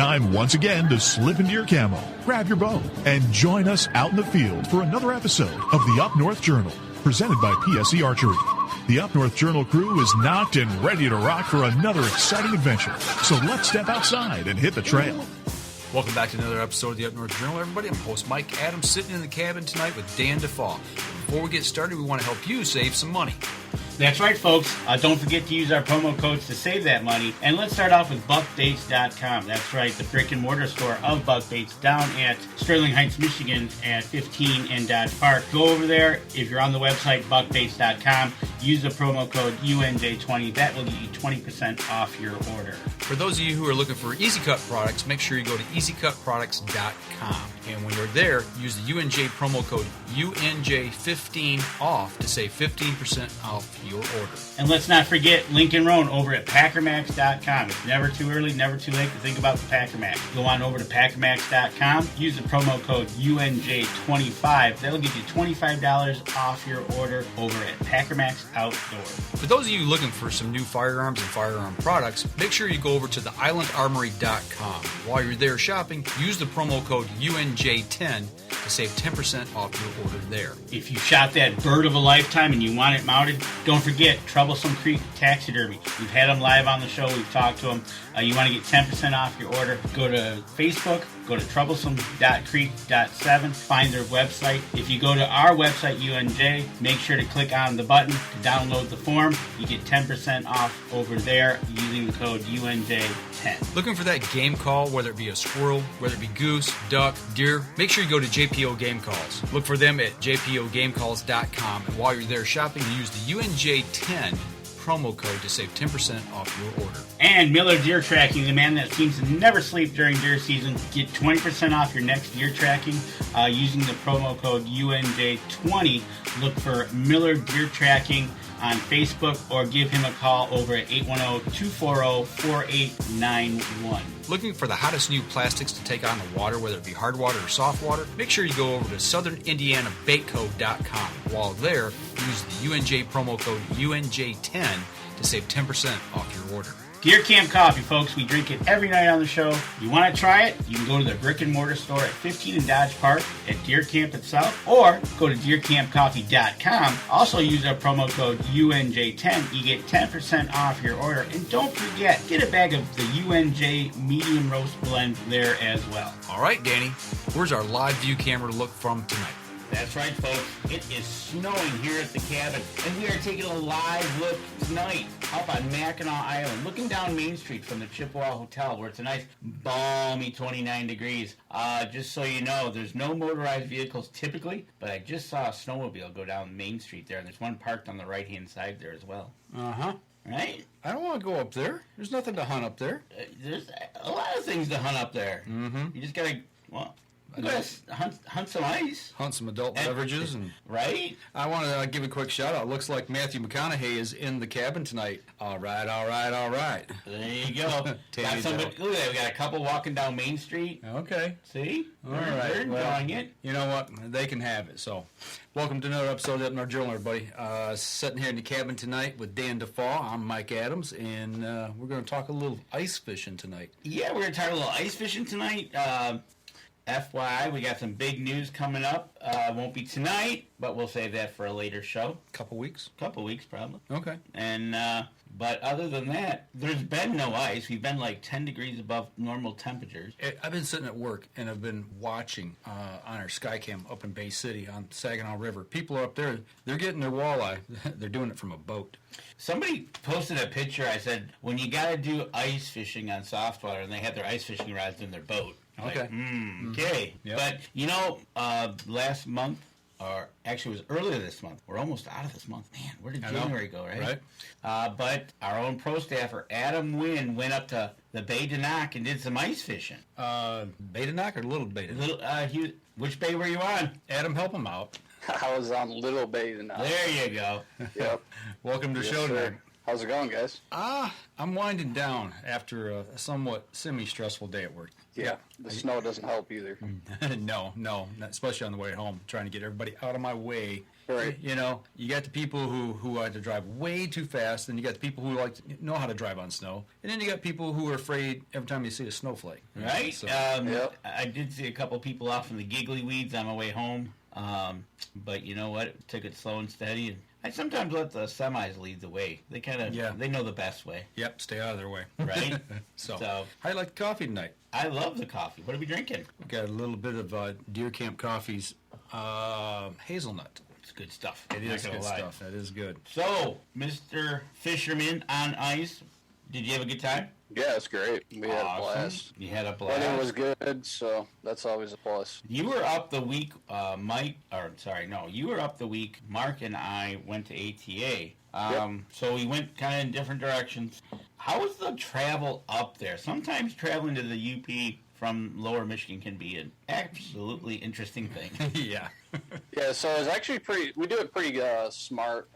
time once again to slip into your camo, grab your bow, and join us out in the field for another episode of the Up North Journal, presented by PSE Archery. The Up North Journal crew is knocked and ready to rock for another exciting adventure. So let's step outside and hit the trail. Welcome back to another episode of the Up North Journal, everybody. I'm host Mike Adams, sitting in the cabin tonight with Dan DeFaw. Before we get started, we want to help you save some money. That's right, folks. Don't forget to use our promo codes to save that money. And let's start off with buckbaits.com. That's right, the brick and mortar store of Buck Baits down at Sterling Heights, Michigan at 15 and Dodge Park. Go over there. If you're on the website, buckbaits.com, use the promo code UNJ20. That will get you 20% off your order. For those of you who are looking for Easy Cut products, make sure you go to easycutproducts.com. And when you're there, use the UNJ promo code UNJ15 off to save 15% off your order. And let's not forget Lincoln Roan over at packermax.com. It's never too early, never too late to think about the Packer Max. Go on over to packermax.com, use the promo code UNJ25. That'll get you $25 off your order over at Packer Max Outdoors. For those of you looking for some new firearms and firearm products, make sure you go over to the islandarmory.com. While you're there shopping, use the promo code UNJ10 to save 10% off your order there. If you shot that bird of a lifetime and you want it mounted, don't forget Troublesome Creek Taxidermy. We've had them live on the show. We've talked to them. You want to get 10% off your order, go to Facebook, go to troublesome.creek.7, find their website. If you go to our website, UNJ, make sure to click on the button to download the form. You get 10% off over there using the code UNJ10. Looking for that game call, whether it be a squirrel, whether it be goose, duck, deer, make sure you go to JPO Game Calls. Look for them at jpogamecalls.com, and while you're there shopping, use the UNJ10 promo code to save 10% off your order. And Miller Deer Tracking, the man that seems to never sleep during deer season. Get 20% off your next deer tracking using the promo code UNJ20. Look for Miller Deer Tracking on Facebook or give him a call over at 810-240-4891. Looking for the hottest new plastics to take on the water, whether it be hard water or soft water? Make sure you go over to southernindianabaitco.com. While there, use the UNJ promo code UNJ10 to save 10% off your order. Deer Camp Coffee, folks. We drink it every night on the show. You want to try it? You can go to the brick and mortar store at 15 and Dodge Park at Deer Camp itself, or go to deercampcoffee.com. Also use our promo code UNJ10. You get 10% off your order. And don't forget, get a bag of the UNJ medium roast blend there as well. All right, Danny, where's our live view camera to look from tonight? That's right, folks. It is snowing here at the cabin, and we are taking a live look tonight up on Mackinac Island, looking down Main Street from the Chippewa Hotel, where it's a nice, balmy 29 degrees. Just so you know, there's no motorized vehicles typically, but I just saw a snowmobile go down Main Street there, and there's one parked on the right-hand side there as well. Uh-huh. Right? I don't want to go up there. There's nothing to hunt up there. There's a lot of things to hunt up there. Mm-hmm. You just gotta, well, hunt some ice. Hunt some adult beverages. And right? I want to give a quick shout out. Looks like Matthew McConaughey is in the cabin tonight. All right, all right, all right. There you go. Got somebody, look at that. We got a couple walking down Main Street. Okay. See? All right. They're enjoying it. You know what? They can have it. So, welcome to another episode of Up North Journal, everybody. Sitting here in the cabin tonight with Dan DeFaw. I'm Mike Adams, and we're going to talk a little ice fishing tonight. Yeah, we're going to talk a little ice fishing tonight. FYI, we got some big news coming up. Won't be tonight, but we'll save that for a later show. Couple weeks, probably. Okay. And but other than that, there's been no ice. We've been like 10 degrees above normal temperatures. I've been sitting at work, and I've been watching on our Skycam up in Bay City on Saginaw River. People are up there. They're getting their walleye. They're doing it from a boat. Somebody posted a picture. I said, when you got to do ice fishing on soft water, and they have their ice fishing rods in their boat. Okay. Like, okay. Yep. But, you know, last month, or actually it was earlier this month. We're almost out of this month. Man, where did January go, right? But our own pro staffer, Adam Winn, went up to the Bay De Noc and did some ice fishing. Bay De Noc or Little Bay De Noc? Which bay were you on? Adam, help him out. I was on Little Bay De Noc. There you go. Yep. Welcome to the show tonight. How's it going, guys? I'm winding down after a somewhat semi-stressful day at work. Yeah, the snow doesn't help either. No, not especially on the way home, trying to get everybody out of my way. Right. You know, you got the people who like to drive way too fast, and you got the people who like to know how to drive on snow, and then you got people who are afraid every time you see a snowflake. Right. So, Yep. I did see a couple people off in the giggly weeds on my way home. But you know what? Took it slow and steady. And I sometimes let the semis lead the way. They kind of, they know the best way. Yep, stay out of their way. Right? So, So- how you like the coffee tonight? I love the coffee. What are we drinking? We got a little bit of Deer Camp Coffee's hazelnut. It's good stuff. It is Not good gonna lie. stuff. That is good. So, Mr. Fisherman on ice, did you have a good time? Yeah, it's great. We had a Awesome. blast. You had a blast. Weather was good, so that's always a plus. You were up the week, you were up the week Mark and I went to ATA. So we went kind of in different directions. How was the travel up there? Sometimes traveling to the UP from Lower Michigan can be an absolutely interesting thing. Yeah. Yeah, so it's actually we do it pretty smart.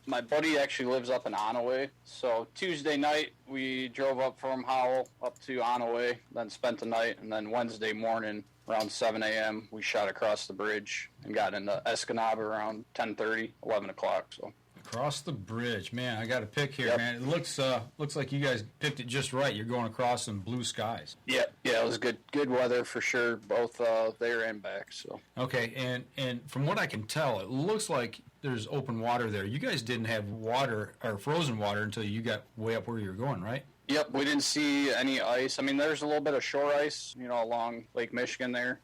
My buddy actually lives up in Onaway, so Tuesday night we drove up from Howell up to Onaway, then spent the night, and then Wednesday morning around 7 a.m. we shot across the bridge and got into Escanaba around 10:30, 11 o'clock. So Across the bridge, man. I got a pic here, Yep. man. It looks like you guys picked it just right. You're going across some blue skies. yeah, it was good weather for sure, both there and back. So Okay, and from what I can tell, it looks like there's open water there. You guys didn't have water or frozen water until you got way up where you were going, right? yep, we didn't see any ice. I mean, there's a little bit of shore ice, along Lake Michigan there,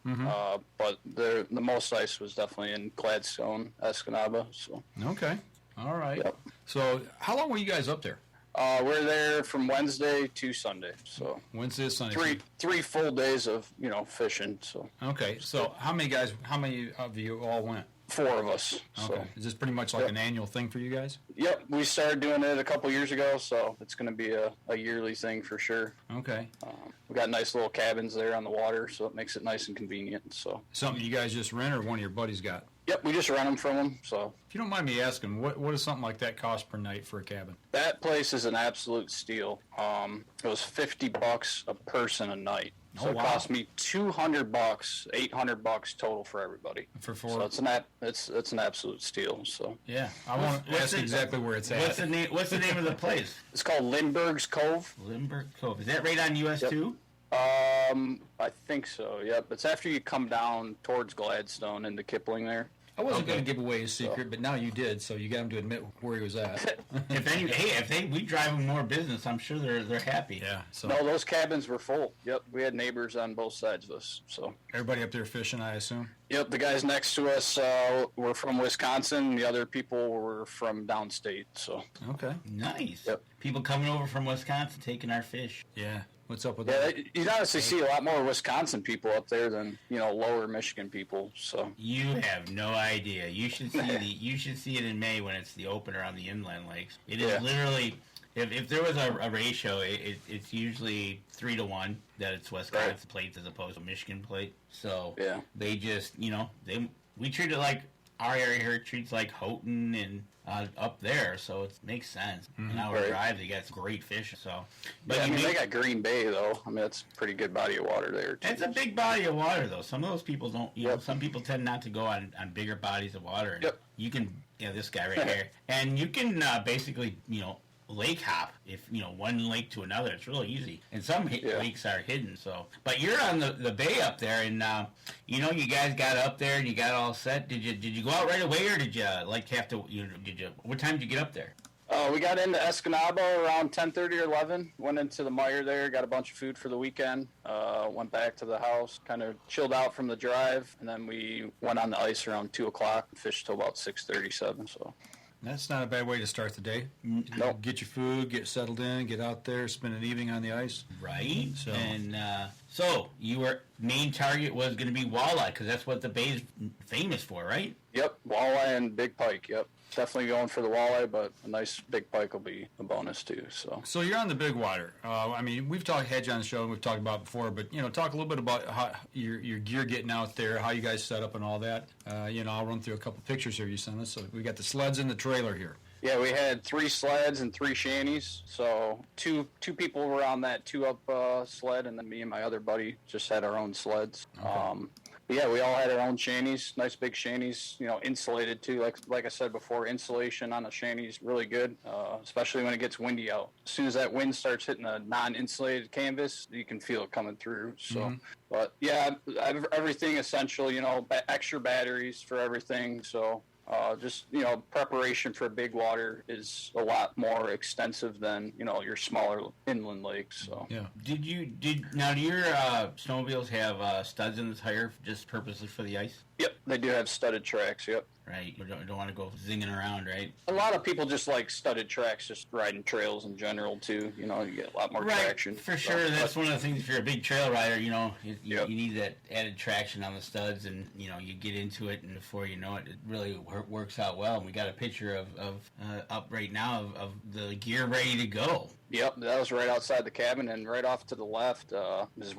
but the most ice was definitely in Gladstone, Escanaba. So Okay. All right. Yep. So, how long were you guys up there? we're there from Wednesday to Sunday. So Wednesday to Sunday. three full days of fishing. So Okay. So, how many of you all went? 4 of us. Okay. So Is this pretty much like an annual thing for you guys? yep, we started doing it a couple years ago, so it's going to be a yearly thing for sure. Okay. We got nice little cabins there on the water, so it makes it nice and convenient. So Something you guys just rent or one of your buddies got? yep, we just rent them from them. So If you don't mind me asking, what does something like that cost per night for a cabin? that place is an absolute steal. It was $50 a person a night. So Oh, wow. it cost me $200, $800 total for everybody. For So four? it's an absolute steal. So Yeah. I want to What's ask it- exactly where it's at. What's the name of the place? it's called Lindbergh's Cove. Lindbergh Cove. Is that right on US Yep. 2? I think so. Yep, it's after you come down towards Gladstone into Kipling there. I wasn't Okay. going to give away his secret, but now you did, so you got him to admit where he was at. If we drive them more business, I'm sure they're happy. Yeah. So No, those cabins were full. Yep, we had neighbors on both sides of us. So everybody up there fishing, I assume. yep, the guys next to us were from Wisconsin. The other people were from downstate. So Okay. Nice. Yep. People coming over from Wisconsin taking our fish. Yeah. What's up with yeah, that? you honestly see a lot more Wisconsin people up there than lower Michigan people. So You have no idea. You should see you should see it in May when it's the opener on the inland lakes. It is Yeah. literally, if there was a ratio, it's usually 3-1 that it's Wisconsin Right. plates as opposed to Michigan plate. So Yeah. they just we treat it like our area here treats like Houghton and up there, so it makes sense. An hour Right. drive, they got great fish. So, but yeah, I you mean, they make- got Green Bay though. I mean, that's a pretty good body of water there too. It's a big body of water, though. Some of those people don't. Yep. Some people tend not to go on bigger bodies of water. And Yep. You can, this guy right here, and you can basically, lake hop if one lake to another. It's really easy, and some Yeah. lakes are hidden. So, but you're on the bay up there, and you guys got up there and you got all set. Did you go out right away, or did you have to? What time did you get up there? We got into Escanaba around 10:30 or 11. Went into the mire there, got a bunch of food for the weekend. Went back to the house, kind of chilled out from the drive, and then we went on the ice around 2 o'clock. Fished till about 6:37. So That's not a bad way to start the day. Nope. Get your food, get settled in, get out there, spend an evening on the ice. Right. So- And so your main target was going to be walleye, because that's what the bay is famous for, right? yep, walleye and big pike. Yep, definitely going for the walleye, but a nice big pike will be a bonus too. So So you're on the big water. I mean, we've talked hedge on the show, and we've talked about it before, but talk a little bit about how your gear getting out there, how you guys set up, and all that. I'll run through a couple pictures here you sent us. So we got the sleds in the trailer here. Yeah, we had 3 sleds and 3 shanties. So two people were on that 2-up sled, and then me and my other buddy just had our own sleds. Okay. But yeah, we all had our own shanties, nice big shanties, insulated too. Like I said before, insulation on a shanty is really good, especially when it gets windy out. As soon as that wind starts hitting a non-insulated canvas, you can feel it coming through. So, But yeah, everything essential, extra batteries for everything. So just preparation for big water is a lot more extensive than your smaller inland lakes. So yeah. Do your snowmobiles have studs in the tire just purposes for the ice? Yep, they do have studded tracks. Yep. Right, you don't want to go zinging around, right? A lot of people just like studded tracks, just riding trails in general too. You get a lot more traction. For sure, that's one of the things. If you're a big trail rider, you need that added traction on the studs, and you get into it, and before you know it, it really works out well. And we got a picture of up right now of the gear ready to go. Yep, that was right outside the cabin, and right off to the left, is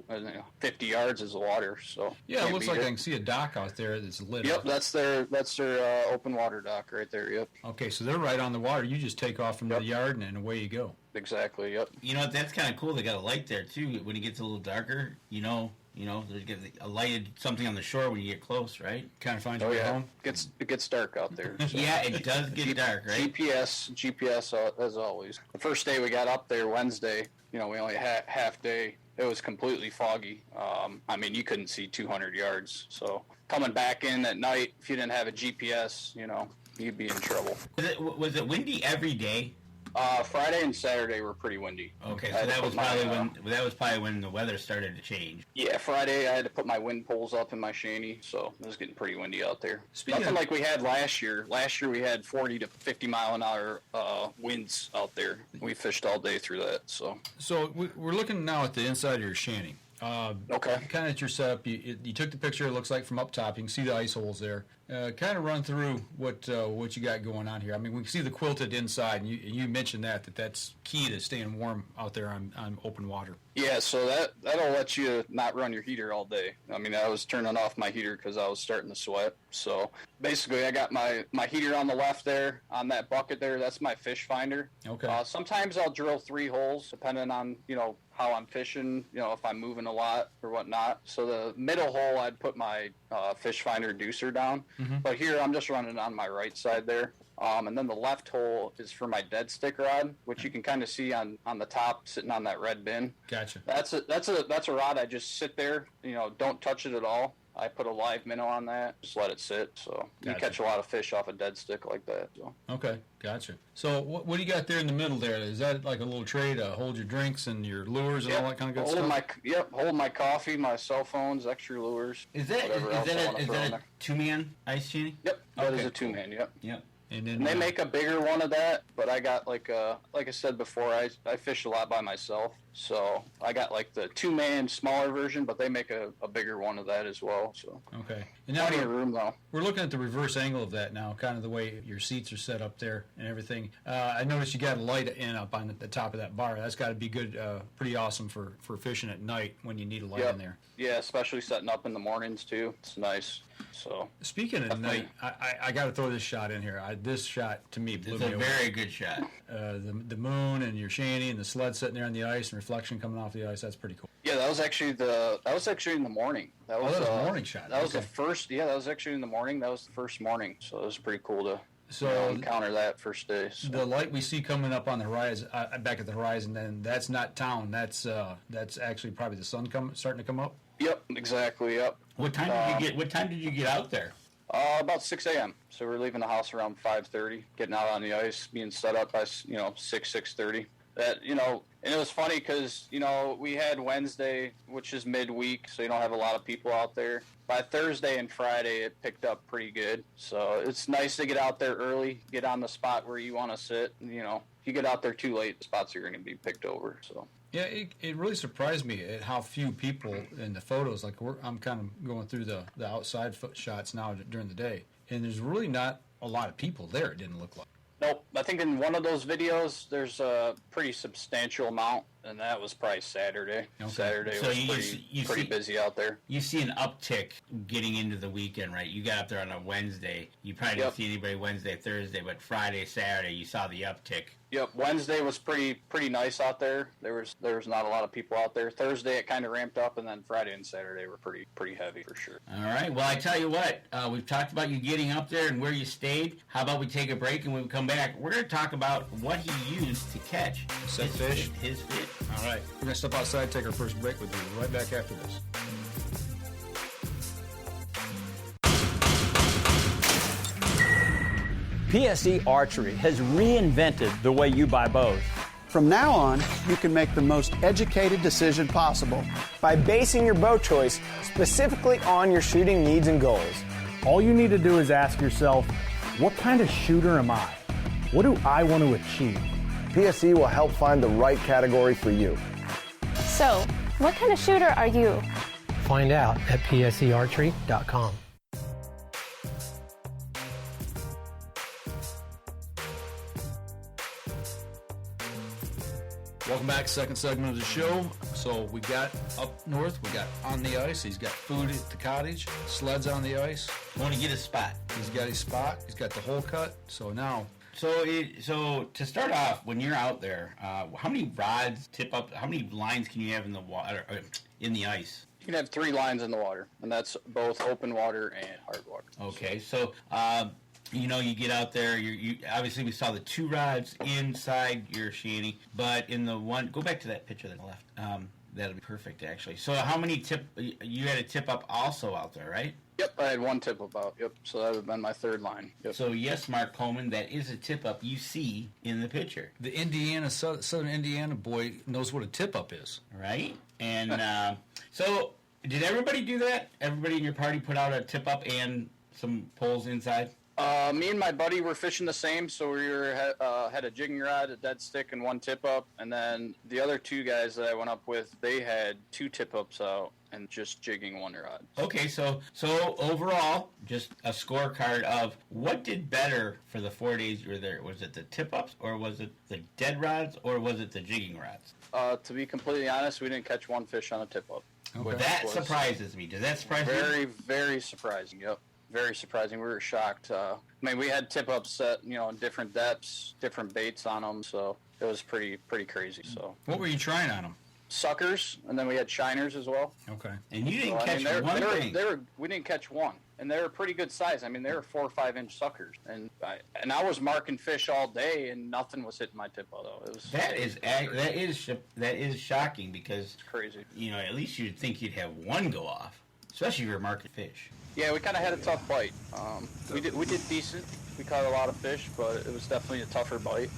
50 yards is the water. So yeah, it looks like I can see a dock out there that's lit up. Yep, that's their open water dock right there. Yep. Okay, so they're right on the water. You just take off from the yard, and away you go. Exactly. Yep. That's kind of cool. They got a light there too. When it gets a little darker, there's a lighted something on the shore when you get close, right? Kind of find your way home. It gets dark out there. So. Yeah, it does get dark, right? GPS as always. The first day we got up there, Wednesday, we only had half day. It was completely foggy. You couldn't see 200 yards. So coming back in at night, if you didn't have a GPS, you'd be in trouble. Was it windy every day? Friday and Saturday were pretty windy. Okay, so that was probably when the weather started to change. Yeah, Friday I had to put my wind poles up in my shanty, so it was getting pretty windy out there. Nothing like we had last year. Last year we had 40 to 50 mile an hour winds out there. We fished all day through that. So we're looking now at the inside of your shanty. Okay. Kind of at your setup. You took the picture. It looks like from up top. You can see the ice holes there. Kind of run through what you got going on here. We can see the quilted inside, and you mentioned that's key to staying warm out there on open water. Yeah, so that'll let you not run your heater all day. I was turning off my heater because I was starting to sweat. So basically, I got my heater on the left there, on that bucket there. That's my fish finder. Okay. Sometimes I'll drill 3 holes, depending on how I'm fishing. If I'm moving a lot or whatnot. So the middle hole, I'd put my fish finder deucer down. Mm-hmm. But here, I'm just running on my right side there. And then the left hole is for my dead stick rod, which you can kind of see on the top, sitting on that red bin. Gotcha. That's a rod. I just sit there, don't touch it at all. I put a live minnow on that, just let it sit. So you catch a lot of fish off a dead stick like that. So. Okay, gotcha. So what do you got there in the middle there? Is that like a little tray to hold your drinks and your lures and all that kind of good stuff? Hold my coffee, my cell phones, extra lures. Is that a 2-man ice shanty? Yep, that is a 2-man. Yep. Yep. And they make a bigger one of that, but I got like I said before, I fish a lot by myself, so I got like the 2-man smaller version, but they make a bigger one of that as well. So okay, and now plenty of room though. We're looking at the reverse angle of that now, kind of the way your seats are set up there and everything. I noticed you got a light in up on the top of that bar. That's got to be good, pretty awesome for fishing at night when you need a light in there. Yeah, especially setting up in the mornings too. It's nice. So speaking of night, I got to throw this shot in here. This shot to me blew me away. It's a very good shot. The moon and your shanty and the sled sitting there on the ice and reflection coming off the ice. That's pretty cool. Yeah, that was actually in the morning. That was a morning shot. That was the first. Yeah, that was actually in the morning. That was the first morning. So it was pretty cool to encounter that first day. So. The light we see coming up on the horizon, back at the horizon, then that's not town. That's actually probably the sun starting to come up. Yep, exactly. Yep. What time did you get out there? About 6 a.m. So we're leaving the house around 5:30, getting out on the ice, being set up by 6:30. That and it was funny because we had Wednesday, which is midweek, so you don't have a lot of people out there. By Thursday and Friday, it picked up pretty good. So it's nice to get out there early, get on the spot where you want to sit. If you get out there too late, the spots are going to be picked over. So. Yeah, it really surprised me at how few people in the photos. Like I'm kind of going through the outside shots now during the day, and there's really not a lot of people there. It didn't look like. Nope. I think in one of those videos, there's a pretty substantial amount. and that was probably Saturday. Okay. Saturday So was pretty busy out there. You see an uptick getting into the weekend, right? You got up there on a Wednesday. You probably didn't see anybody Wednesday, Thursday, but Friday, Saturday, you saw the uptick. Yep, Wednesday was pretty nice out there. There was not a lot of people out there. Thursday it kind of ramped up, and then Friday and Saturday were pretty heavy for sure. All right. Well, I tell you what, we've talked about you getting up there and where you stayed. How about we take a break, and when we come back, we're going to talk about what he used to catch His fish. All right. We're going to step outside, take our first break. We'll be right back after this. PSE Archery has reinvented the way you buy bows. From now on, you can make the most educated decision possible by basing your bow choice specifically on your shooting needs and goals. All you need to do is ask yourself, what kind of shooter am I? What do I want to achieve? PSE will help find the right category for you. So, what kind of shooter are you? Find out at psearchery.com. Welcome back, second segment of the show. So we got up north, we got on the ice. He's got food at the cottage, sleds on the ice. Want to get a spot. He's got his spot. He's got the hole cut. So now... So to start off, when you're out there, how many rods tip up? How many lines can you have in the water, in the ice? You can have 3 lines in the water, and that's both open water and hard water. Okay, so you get out there. You obviously we saw the 2 rods inside your shanty, but in the one, go back to that picture that left. That'll be perfect actually. So how many you had a tip up also out there, right? Yep, I had 1 tip up out. Yep, so that would have been my 3rd line. Yep. So yes, Mark Coleman, that is a tip up you see in the picture. The Southern Indiana boy knows what a tip up is, right? And so did everybody do that? Everybody in your party put out a tip up and some poles inside? Me and my buddy were fishing the same, so we had a jigging rod, a dead stick, and 1 tip up. And then the other 2 guys that I went up with, they had 2 tip ups out and just jigging 1 rod. Okay, so overall, just a scorecard of what did better for the 4 days you were there. Was it the tip ups, or was it the dead rods, or was it the jigging rods? To be completely honest, we didn't catch 1 fish on a tip up. Okay. Well, that surprises me. Does that surprise you? Very, very surprising. Yep. Very surprising. We were shocked. We had tip-ups set, in different depths, different baits on them, so it was pretty crazy. So, what were you trying on them? Suckers, and then we had shiners as well. Okay. And you didn't catch one thing. We didn't catch 1, and they were pretty good size. They were 4 or 5 inch suckers, and I was marking fish all day, and nothing was hitting my tip-up though. It was that is shocking because it's crazy. At least you'd think you'd have 1 go off, especially if you're marking fish. Yeah, we kind of had a tough bite. We did decent. We caught a lot of fish, but it was definitely a tougher bite.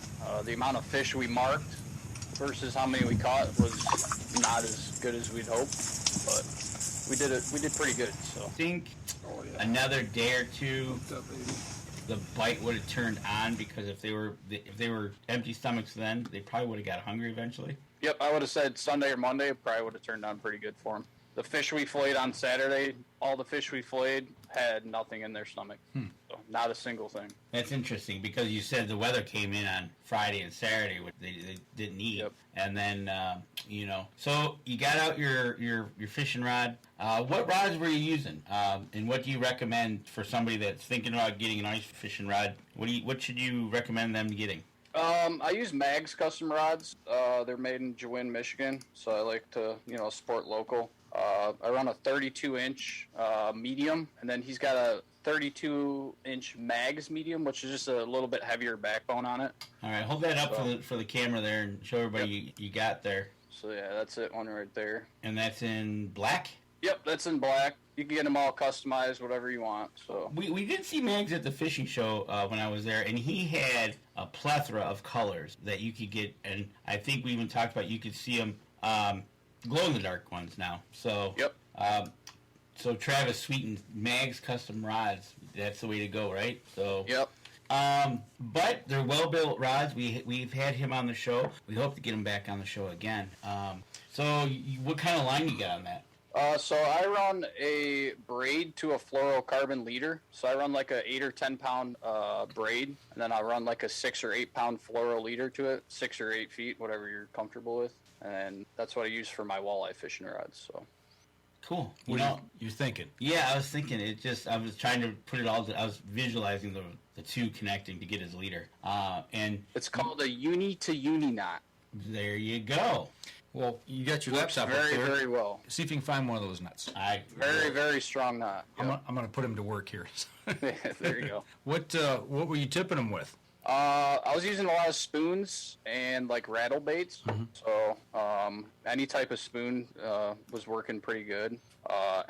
The amount of fish we marked versus how many we caught was not as good as we'd hoped, but we did pretty good. So I think another day or 2, the bite would have turned on, because if they were empty stomachs then, they probably would have got hungry eventually. Yep, I would have said Sunday or Monday, it probably would have turned on pretty good for them. The fish we filleted on Saturday, all the fish we filleted had nothing in their stomach. So not a single thing. That's interesting, because you said the weather came in on Friday and Saturday, which they didn't eat. Yep. And then, so you got out your fishing rod. What rods were you using? And what do you recommend for somebody that's thinking about getting an ice fishing rod? What should you recommend them getting? I use Mag's custom rods. They're made in Winn, Michigan, so I like to, sport local. I run a 32-inch medium, and then he's got a 32-inch Mag's medium, which is just a little bit heavier backbone on it. All right, hold that up for the camera there and show everybody you got there. So, yeah, that's it, one right there. And that's in black? Yep, that's in black. You can get them all customized, whatever you want. So we did see Mags at the fishing show when I was there, and he had a plethora of colors that you could get, and I think we even talked about you could see them glow-in-the-dark ones now. So yep. So Travis Sweeten, Mags custom rods, that's the way to go, right? So yep. But they're well-built rods. We've had him on the show. We hope to get him back on the show again. So what kind of line you got on that? So I run a braid to a fluorocarbon leader. So I run like a 8 or 10 pound braid, and then I run like a 6 or 8 pound fluoro leader to it, 6 or 8 feet, whatever you're comfortable with. and that's what I use for my walleye fishing rods. So cool. What are you thinking? Yeah, I was thinking. I was trying to put it all. I was visualizing the two connecting to get his leader. And it's called a uni to uni knot. There you go. Well, you got your laptop very, up there. very well. See if you can find one of those nuts. Very, very strong knot. Yep. I'm going to put him to work here. There you go. What were you tipping them with? I was using a lot of spoons and like rattle baits. So any type of spoon was working pretty good.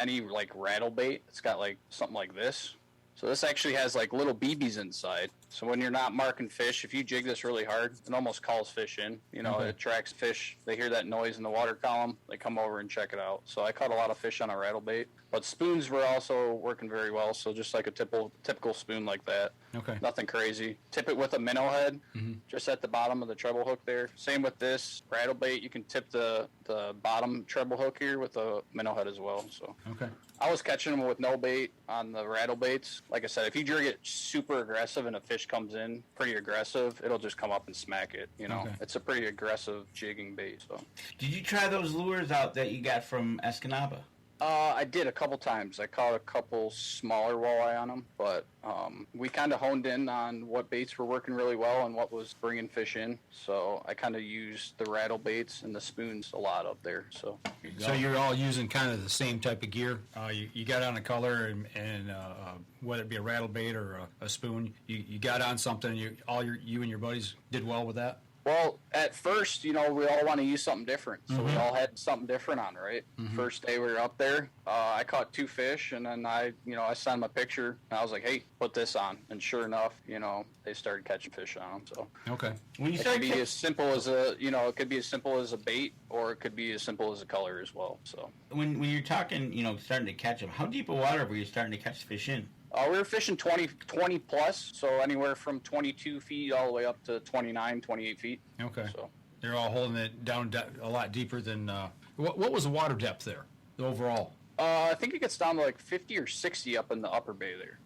Any like rattle bait, it's got like something like this. So this actually has like little BBs inside. So when you're not marking fish, if you jig this really hard, it almost calls fish in. You know, It attracts fish. They hear that noise in the water column. They come over and check it out. So I caught a lot of fish on a rattle bait. But spoons were also working very well. So just like a typical spoon like that. Okay. Nothing crazy. Tip it with a minnow head, just at the bottom of the treble hook there. Same with this rattle bait. You can tip the bottom treble hook here with a minnow head as well. So okay. I was catching them with no bait on the rattle baits. Like I said, if you jig it super aggressive and a fish comes in pretty aggressive, it'll just come up and smack it. You know, It's a pretty aggressive jigging bait. So, did you try those lures out that you got from Escanaba? I did a couple times. I caught a couple smaller walleye on them, but we kind of honed in on what baits were working really well and what was bringing fish in. So I kind of used the rattle baits and the spoons a lot up there. So you're all using kind of the same type of gear. You got on a color and whether it be a rattle bait or a spoon, you got on something. You and your buddies did well with that. Well, at first, we all want to use something different. So we all had something different on, right? First day we were up there, I caught 2 fish, and then I sent them a picture, and I was like, hey, put this on. And sure enough, they started catching fish on them. So okay. When you it could be as simple as it could be as simple as a bait, or it could be as simple as a color as well. So when you're talking, starting to catch them, how deep of water were you starting to catch fish in? We were fishing 20 plus, so anywhere from 22 feet all the way up to 29, 28 feet. Okay. So they're all holding it down a lot deeper than what was the water depth there overall? I think it gets down to like 50 or 60 up in the upper bay there.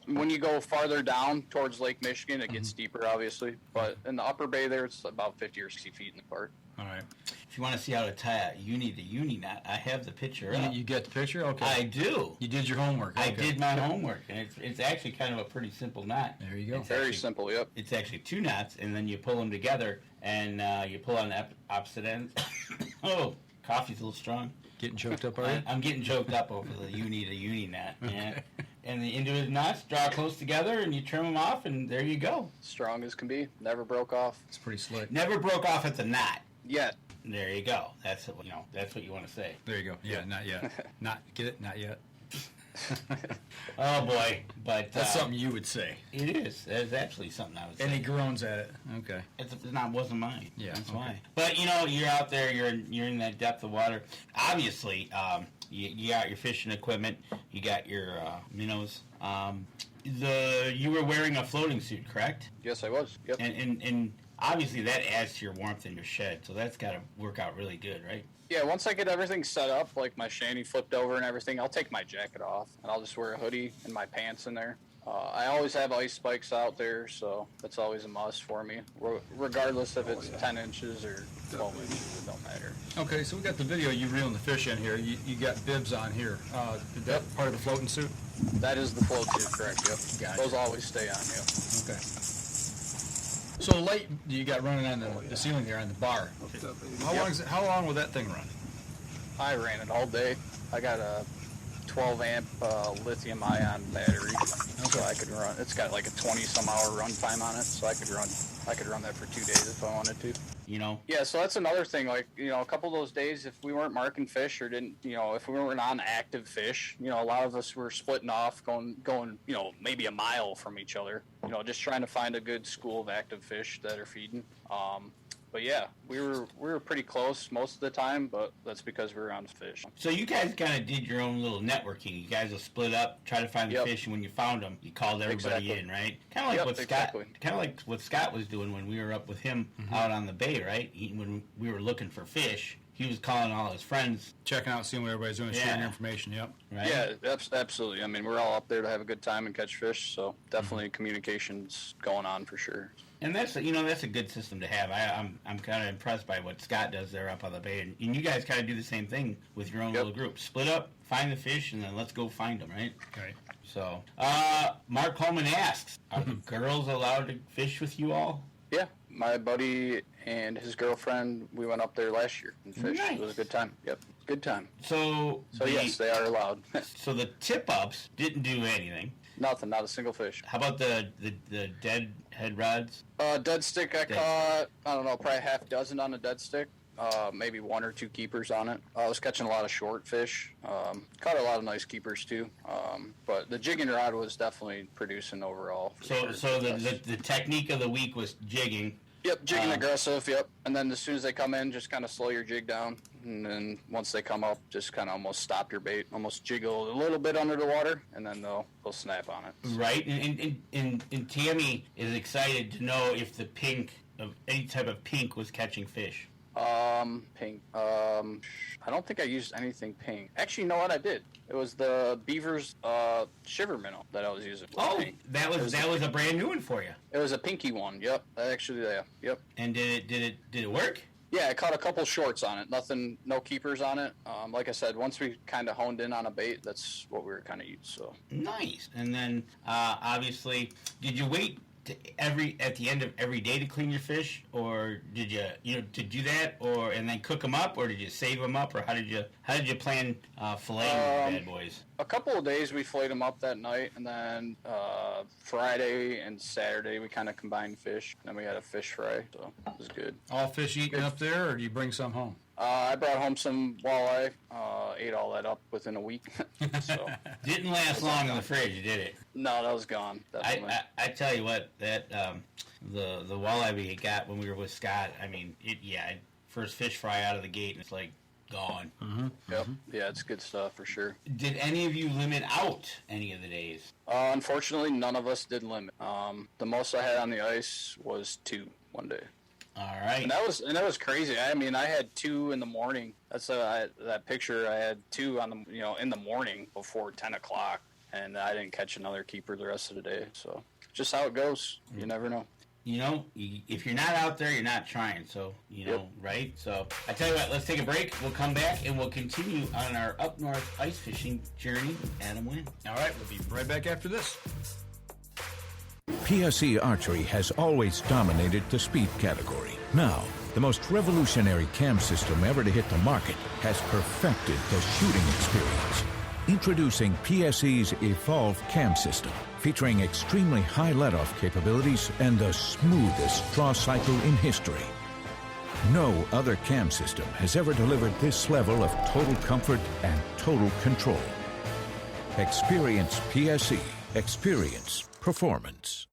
When you go farther down towards Lake Michigan, it gets deeper, obviously. But in the upper bay there, it's about 50 or 60 feet in the part. All right. If you want to see how to tie a uni to uni knot, I have the picture up. You get the picture? Okay. I do. You did your homework. Okay. I did my homework, and it's actually kind of a pretty simple knot. There you go. Very simple, yep. It's actually 2 knots, and then you pull them together, and you pull on the opposite ends. Oh, coffee's a little strong. Getting choked up already? I'm getting choked up over the uni to uni knot. And the individual knots draw close together, and you trim them off, and there you go. Strong as can be. Never broke off. It's pretty slick. Never broke off at the knot. Yet. There you go. That's what you want to say. There you go. Yeah, not yet. Get it? Not yet. Oh boy, but that's something you would say. It is. It's absolutely something I would say. And he groans at it. Okay. Wasn't mine. Yeah, that's okay. why. But you're out there. You're in that depth of water. Obviously, you got your fishing equipment. You got your minnows. You were wearing a floating suit, correct? Yes, I was. Yep. And obviously that adds to your warmth in your shed. So that's got to work out really good, right? Yeah, once I get everything set up, like my shanty flipped over and everything, I'll take my jacket off, and I'll just wear a hoodie and my pants in there. I always have ice spikes out there, so that's always a must for me, regardless if it's 10 inches or 12 inches, it don't matter. Okay, so we got the video you reeling the fish in here. You got bibs on here. Is that part of the floating suit? That is the float suit, correct, yep. Gotcha. Those always stay on, yep. Okay. So the light you got running on the ceiling there on the bar, how long will that thing run? I ran it all day. I got a 12 amp lithium ion battery, so I could run. It's got like a 20-some hour run time on it, so I could run that for 2 days if I wanted to. Yeah, so that's another thing. Like, a couple of those days, if we weren't marking fish or didn't, if we weren't on active fish, a lot of us were splitting off, going, maybe a mile from each other, just trying to find a good school of active fish that are feeding. But yeah, we were pretty close most of the time, but that's because we were on fish. So you guys kind of did your own little networking. You guys will split up, try to find the fish, and when you found them, you called everybody in, right? Kind of like what Scott was doing when we were up with him out on the bay, right? When we were looking for fish, he was calling all his friends. Checking out, seeing what everybody's doing, sharing information, yep. Right? Yeah, absolutely. I mean, we're all up there to have a good time and catch fish, so definitely communication's going on for sure. And that's a good system to have. I'm kind of impressed by what Scott does there up on the bay, and you guys kind of do the same thing with your own little group. Split up, find the fish, and then let's go find them, right? Right. So, Mark Coleman asks, are the girls allowed to fish with you all? Yeah, my buddy and his girlfriend, we went up there last year and fished. Nice. It was a good time. Yep, good time. So yes, they are allowed. So the tip-ups didn't do anything. Nothing, not a single fish. How about the dead head rods? Dead stick, I caught, I don't know, probably half dozen on a dead stick. Maybe one or two keepers on it. I was catching a lot of short fish. Caught a lot of nice keepers too. But the jigging rod was definitely producing overall. So the technique of the week was jigging. Yep, jigging aggressive, yep. And then as soon as they come in, just kind of slow your jig down. And then once they come up, just kind of almost stop your bait, almost jiggle a little bit under the water, and then they'll snap on it. Right, and Tammy is excited to know if the pink, of any type of pink, was catching fish. Pink. I don't think I used anything pink. Actually, you know what? I did. It was the Beaver's shiver minnow that I was using. Oh, that was a brand new one for you. It was a pinky one. Yep. Actually, yeah. Yep. And did it work? Yeah, I caught a couple shorts on it. Nothing, no keepers on it. Like I said, once we kind of honed in on a bait, that's what we were kind of used. So nice. And then obviously, did you wait at the end of every day to clean your fish, or did you to do that, or and then cook them up, or did you save them up, or how did you plan filleting the bad boys? A couple of days we filleted them up that night, and then Friday and Saturday we kind of combined fish. And then we had a fish fry, so it was good. All fish eaten up there, or do you bring some home? I brought home some walleye, ate all that up within a week. So didn't last long in the fridge, did it? No, that was gone. I tell you what, that the walleye we got when we were with Scott, I mean, first fish fry out of the gate, and it's like gone. Mm-hmm. Yep. Yeah, it's good stuff for sure. Did any of you limit out any of the days? Unfortunately, none of us did limit. The most I had on the ice was 2 one day. All right. And that was crazy. I mean, I had 2 in the morning. That's that picture. I had 2 on the in the morning before 10 o'clock, and I didn't catch another keeper the rest of the day. So just how it goes. You never know. If you're not out there, you're not trying. So right? So I tell you what, let's take a break. We'll come back and we'll continue on our up north ice fishing journey with Adam Winn. All right, we'll be right back after this. PSE Archery has always dominated the speed category. Now, the most revolutionary cam system ever to hit the market has perfected the shooting experience. Introducing PSE's Evolve Cam System, featuring extremely high let-off capabilities and the smoothest draw cycle in history. No other cam system has ever delivered this level of total comfort and total control. Experience PSE. Experience performance.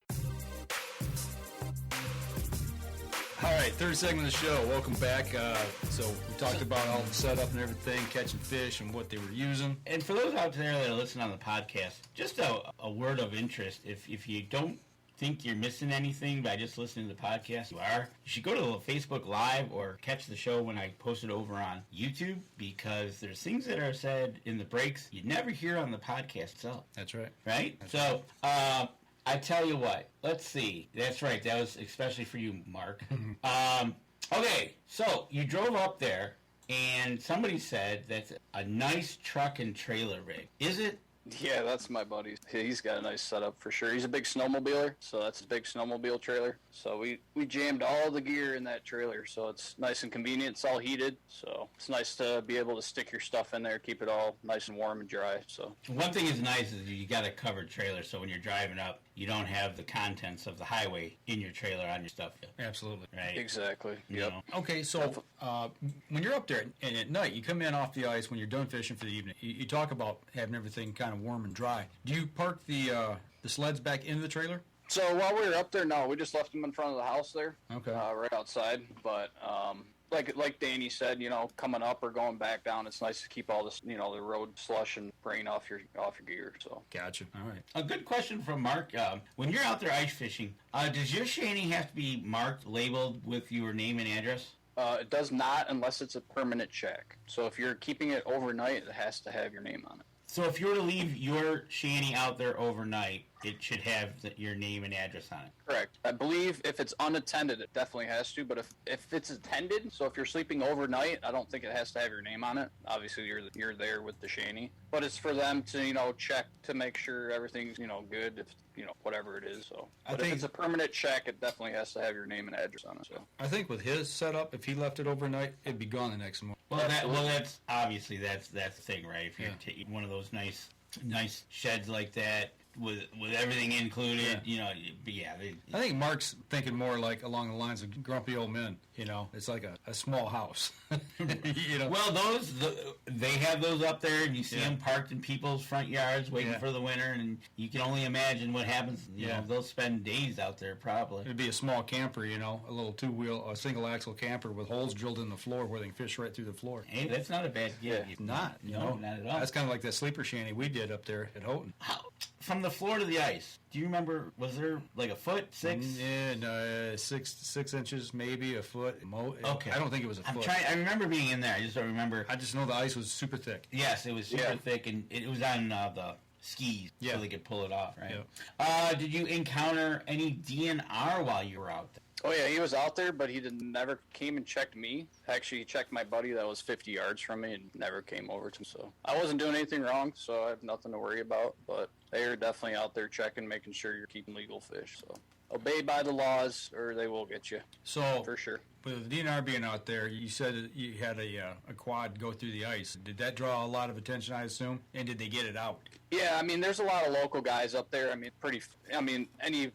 All right, third segment of the show. Welcome back. So we talked about all the setup and everything, catching fish and what they were using. And for those out there that are listening on the podcast, just a word of interest. If you don't think you're missing anything by just listening to the podcast, you are. You should go to the Facebook Live or catch the show when I post it over on YouTube, because there's things that are said in the breaks you never hear on the podcast itself. That's right. Right? That's so, I tell you what. Let's see. That's right. That was especially for you, Mark. Okay, so you drove up there, and somebody said that's a nice truck and trailer rig. Is it? Yeah, that's my buddy. He's got a nice setup for sure. He's a big snowmobiler, so that's a big snowmobile trailer. So we jammed all the gear in that trailer, so it's nice and convenient. It's all heated, so it's nice to be able to stick your stuff in there, keep it all nice and warm and dry. So one thing is nice is you got a covered trailer, so when you're driving up, you don't have the contents of the highway in your trailer on your stuff. Absolutely. Right. Exactly. Yep. Okay, so when you're up there and at night, you come in off the ice when you're done fishing for the evening. You talk about having everything kind of warm and dry. Do you park the sleds back in the trailer? So while we were up there, no, we just left them in front of the house there. Okay. Right outside. But like Danny said, coming up or going back down, it's nice to keep all this, the road slush and rain off your gear. So gotcha. All right. A good question from Mark. When you're out there ice fishing, does your shanty have to be marked, labeled with your name and address? It does not unless it's a permanent check. So if you're keeping it overnight, it has to have your name on it. So if you were to leave your shanty out there overnight, it should have your name and address on it. Correct. I believe if it's unattended, it definitely has to. But if it's attended, so if you're sleeping overnight, I don't think it has to have your name on it. Obviously, you're there with the shanty. But it's for them to check to make sure everything's good. If whatever it is. So, but if it's a permanent check, it definitely has to have your name and address on it. So I think with his setup, if he left it overnight, it'd be gone the next morning. Well, that's obviously that's the thing, right? If you're taking one of those nice sheds like that with everything included, I think Mark's thinking more like along the lines of grumpy old men. It's like a small house. Well, they have those up there, and you see them parked in people's front yards waiting for the winter, and you can only imagine what happens. You know, they'll spend days out there probably. It'd be a small camper, a little two-wheel, a single-axle camper with holes drilled in the floor where they can fish right through the floor. Hey, that's not a bad gig. It's not. No, not at all. That's kind of like that sleeper shanty we did up there at Houghton. From the floor to the ice, do you remember, was there like a foot, 6? Yeah, no, 6 inches, maybe a foot. Okay. I don't think it was a foot. I remember being in there. I just don't remember. I just know the ice was super thick. Yes, it was super thick, and it was on the skis, so they could pull it off, right? Yep. Did you encounter any DNR while you were out there? Oh, yeah, he was out there, but he never came and checked me. Actually, he checked my buddy that was 50 yards from me and never came over to him. So I wasn't doing anything wrong, so I have nothing to worry about. But they are definitely out there checking, making sure you're keeping legal fish. So obey by the laws, or they will get you. So for sure. With the DNR being out there, you said that you had a quad go through the ice. Did that draw a lot of attention, I assume? And did they get it out? Yeah, there's a lot of local guys up there. Any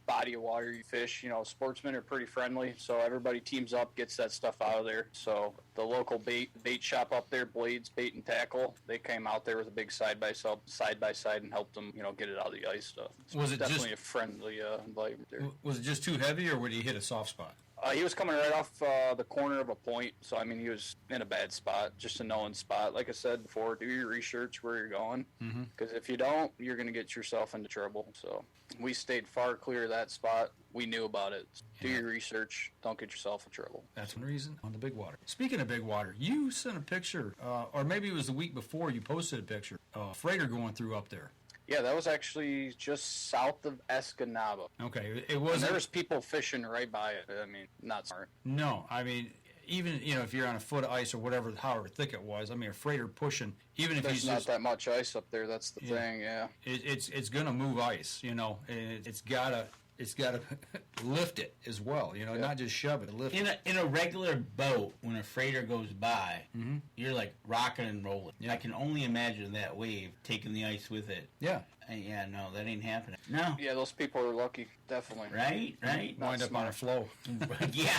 body of water you fish, sportsmen are pretty friendly, so everybody teams up, gets that stuff out of there. So the local bait shop up there, Blades Bait and Tackle, they came out there with a big side by side and helped them, get it out of the ice stuff. Was it definitely a friendly environment there? Was it just too heavy, or would he hit a soft spot? He was coming right off the corner of a point, so he was in a bad spot, just a known spot. Like I said before, do your research where you're going, because if you don't, you're going to get yourself into trouble. So we stayed far clear of that spot. We knew about it. Do your research. Don't get yourself in trouble. That's one reason on the big water. Speaking of big water, you sent a picture, or maybe it was the week before you posted a picture, a freighter going through up there. Yeah, that was actually just south of Escanaba. Okay, it wasn't. There was people fishing right by it. Not smart. No, even if you're on a foot of ice or whatever, however thick it was, a freighter pushing, even if there's not that much ice up there. That's the thing. Yeah, it's gonna move ice, and it's gotta lift it as well, not just shove it. Lift it. In a regular boat, when a freighter goes by, you're like rocking and rolling. I can only imagine that wave taking the ice with it. Yeah. No, that ain't happening. No. Yeah, those people are lucky, definitely. Right. Wind up on a flow. Yeah,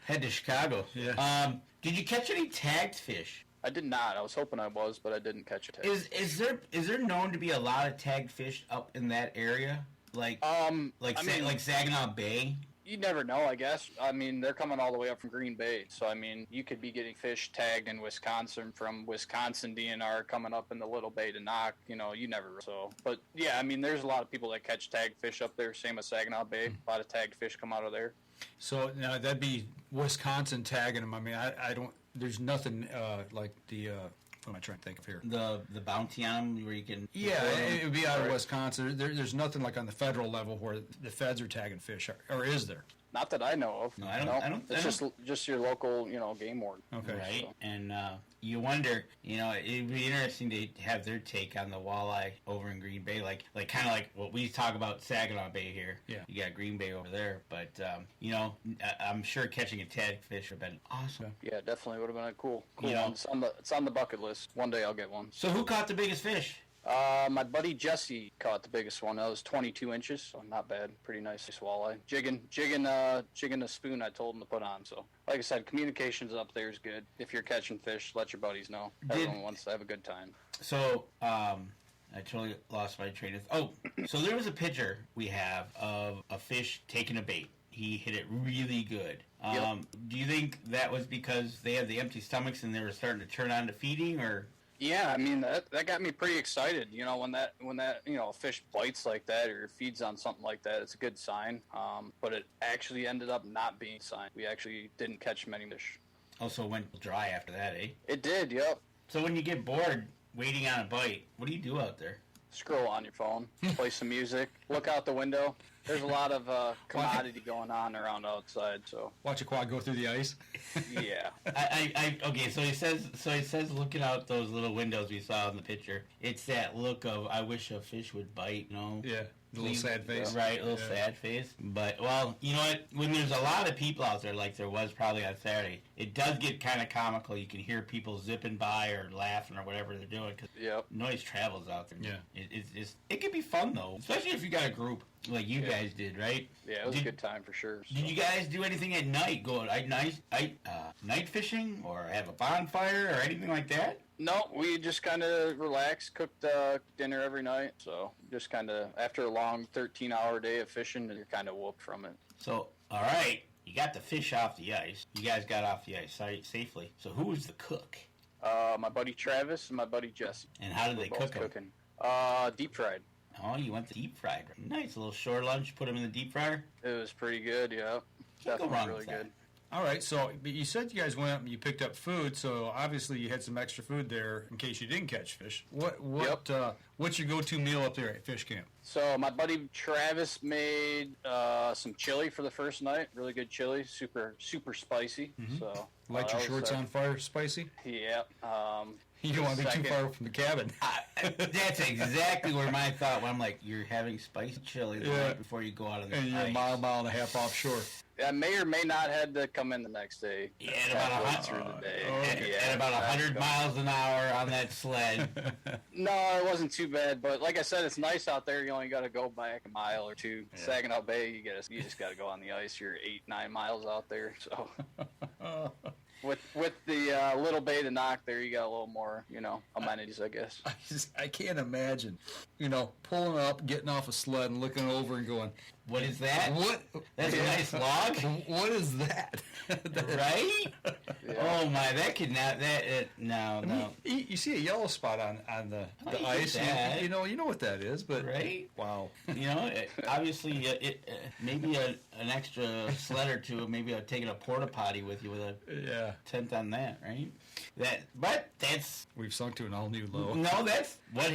head to Chicago. Yeah. Did you catch any tagged fish? I did not. I was hoping I was, but I didn't catch a tag. Is there known to be a lot of tagged fish up in that area? Like Saginaw Bay? You never know, I guess. They're coming all the way up from Green Bay. So, you could be getting fish tagged in Wisconsin from Wisconsin DNR coming up in the Little Bay De Noc. You never know. So, but, yeah, there's a lot of people that catch tagged fish up there. Same as Saginaw Bay. A lot of tagged fish come out of there. So, now that'd be Wisconsin tagging them. I don't, there's nothing like the... what am I trying to think of here? The bounty on them where you can... Yeah, it would be out of Wisconsin. There's nothing like on the federal level where the feds are tagging fish, or is there? Not that I know of. No, I don't. It's just your local, game warden. Okay. Right, so. And you wonder, it'd be interesting to have their take on the walleye over in Green Bay, like kind of like what we talk about Saginaw Bay here. Yeah. You got Green Bay over there, but I'm sure catching a tag fish would have been awesome. Yeah, definitely would have been a cool one. It's on the bucket list. One day I'll get one. So who caught the biggest fish? My buddy Jesse caught the biggest one. That was 22 inches, so not bad. Pretty nice walleye. Jigging a spoon I told him to put on. So, like I said, communications up there is good. If you're catching fish, let your buddies know. Everyone wants to have a good time. So, I totally lost my train of... Oh, so there was a picture we have of a fish taking a bait. He hit it really good. Yep. Do you think that was because they had the empty stomachs and they were starting to turn on to feeding, or... Yeah, that got me pretty excited. When that a fish bites like that or feeds on something like that, it's a good sign. But it actually ended up not being a sign. We actually didn't catch many fish. Also went dry after that, eh? It did, yep. So when you get bored waiting on a bite, what do you do out there? Scroll on your phone, play some music, look out the window. There's a lot of commodity going on around outside. So watch a quad go through the ice. Yeah. Okay. So he says, looking out those little windows we saw in the picture. It's that look of I wish a fish would bite. You know. Yeah. A little sad face. Right, a little sad face. But, well, you know what? When there's a lot of people out there, like there was probably on Saturday, it does get kind of comical. You can hear people zipping by or laughing or whatever they're doing because noise travels out there. Yeah. It can be fun, though, especially if you got a group like you guys did, right? Yeah, it was a good time for sure. So. Did you guys do anything at night? Go night fishing or have a bonfire or anything like that? No, we just kind of relaxed, cooked dinner every night. So just kind of, after a long 13-hour day of fishing, you're kind of whooped from it. So, all right, you got the fish off the ice. You guys got off the ice safely. So who was the cook? My buddy Travis and my buddy Jesse. And how did they cook them? Cooking. Deep fried. Oh, you went the deep fried. Nice, a little short lunch, put them in the deep fryer? It was pretty good, yeah. Definitely really good. All right, so you said you guys went up and you picked up food, so obviously you had some extra food there in case you didn't catch fish. What's your go-to meal up there at fish camp? So my buddy Travis made some chili for the first night. Really good chili, super spicy. Mm-hmm. So light your shorts on fire, spicy. Yeah. You don't want to be too far from the cabin. That's exactly where my thought went. I'm like, you're having spicy chili the night before you go out on the ice. And you're a mile and a half offshore. I may or may not had to come in the next day. Yeah, at about 100 miles an hour on that sled. No, it wasn't too bad, but like I said, it's nice out there. You only got to go back a mile or two. Yeah. Saginaw Bay, you just got to go on the ice. You're 8-9 miles out there, so. With the Little Bay De Noc there, you got a little more, amenities, I guess. I can't imagine, pulling up, getting off a sled and looking over and going, what is that? What? That's a nice log? What is that? Right? Yeah. Oh, my, that could not, no. You see a yellow spot on the ice. You know what that is, but. Right? Wow. Obviously, maybe an extra sled or two, maybe I'll take a porta potty with you with a tent on that, right? We've sunk to an all-new low. No, that's what